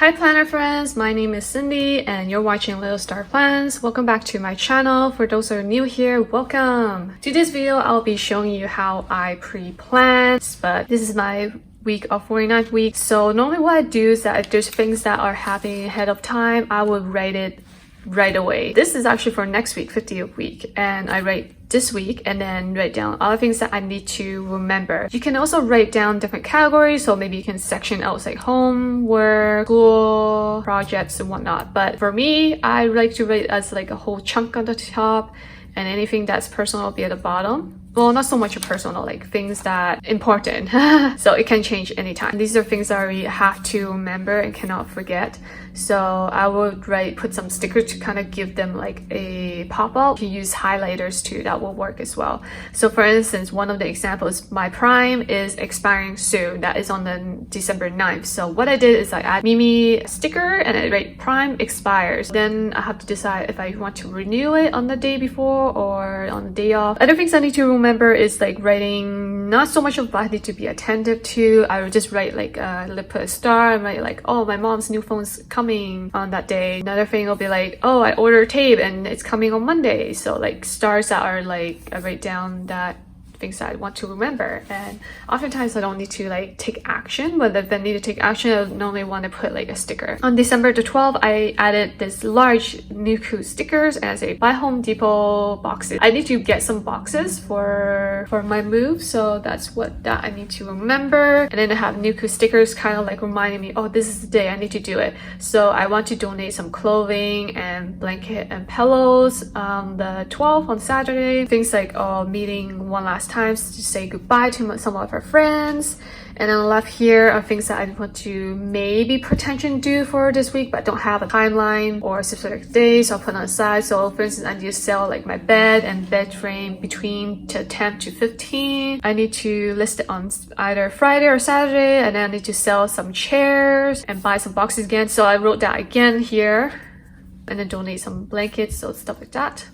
Hi planner friends, my name is Cindy and you're watching Little Star Plans. Welcome back to my channel. For those who are new here, welcome. To this video, I'll be showing you how I pre-plan, but this is my week of 49th week. So normally what I do is that if there's things that are happening ahead of time, I will write it right away. This is actually for next week, 50th week, and I write this week and then write down other things that I need to remember. You can also write down different categories, so maybe you can section out like home, work, school, projects and whatnot. But for me, I like to write as like a whole chunk on the top, and anything that's personal will be at the bottom. Well, not so much personal, like things that important. So it can change anytime. These are things that I really have to remember and cannot forget. So I would put some stickers to kind of give them like a pop-up. You can use highlighters too, that will work as well. So for instance, one of the examples, my Prime is expiring soon. That is on the December 9th. So what I did is I add Mimi sticker and I write Prime expires. Then I have to decide if I want to renew it on the day before or on the day off. Other things I need to remember is like writing not so much of what I need to be attentive to. I would just write like put a star and write like, oh, my mom's new phone's coming on that day. Another thing will be like, oh, I ordered tape and it's coming on Monday. So like stars that are like, I write down that things that I want to remember. And oftentimes I don't need to like take action, but if I need to take action, I normally want to put like a sticker. On December the 12th, I added this large Nuku stickers as a buy Home Depot boxes. I need to get some boxes for my move, so that's what I need to remember. And then I have Nuku stickers kind of like reminding me, oh, this is the day I need to do it. So I want to donate some clothing and blanket and pillows on the 12th on Saturday. Things like meeting one last time to say goodbye to some of our friends. And then left here are things that I want to maybe potentially do for this week, but don't have a timeline or a specific day, so I'll put on the side. So for instance, I need to sell like my bed and bed frame between 10 to 15. I need to list it on either Friday or Saturday, and then I need to sell some chairs and buy some boxes again. So I wrote that again here, and then donate some blankets, so stuff like that.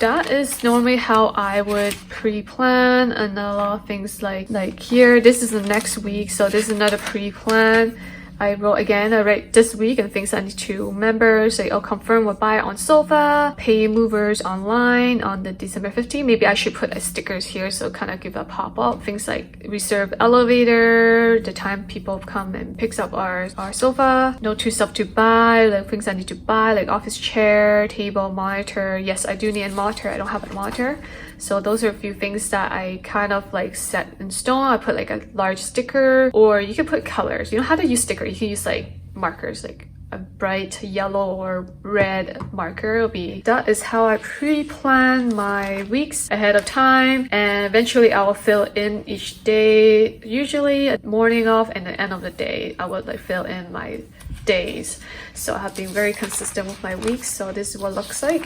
That is normally how I would pre-plan, and a lot of things like here, this is the next week, so this is another pre-plan. I write this week and things I need to remember. So I'll confirm we'll buy it on sofa, pay movers online on the December 15th. Maybe I should put stickers here so kind of give a pop-up. Things like reserve elevator, the time people come and picks up our sofa. Note to stuff to buy, like things I need to buy, like office chair, table, monitor. Yes, I do need a monitor. I don't have a monitor. So those are a few things that I kind of like set in stone. I put like a large sticker, or you can put colors. You know how to use sticker. You can use like markers, like a bright yellow or red marker. That is how I pre-plan my weeks ahead of time, and eventually I will fill in each day. Usually at morning of and the end of the day, I would like fill in my days. So I have been very consistent with my weeks. So this is what it looks like.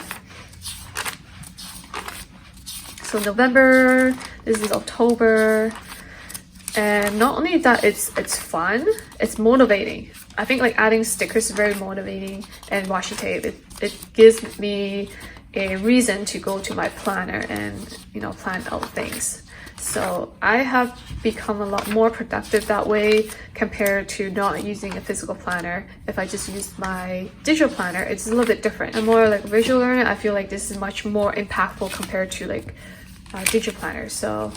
So November, this is October, and not only that, it's fun, it's motivating. I think like adding stickers is very motivating, and washi tape, it gives me a reason to go to my planner and plan out things. So I have become a lot more productive that way compared to not using a physical planner. If I just use my digital planner, it's a little bit different. I'm more like a visual learner. I feel like this is much more impactful compared to like digital planner. So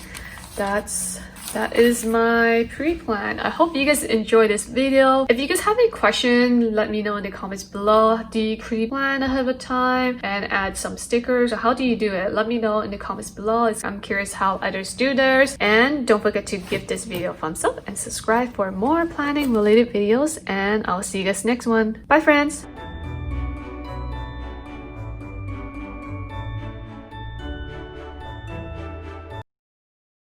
that is my pre-plan. I hope you guys enjoyed this video. If you guys have any questions, let me know in the comments below. Do you pre-plan ahead of time and add some stickers, or how do you do it? Let me know in the comments below. I'm curious how others do theirs. And don't forget to give this video a thumbs up and subscribe for more planning related videos, and I'll see you guys next one. Bye friends.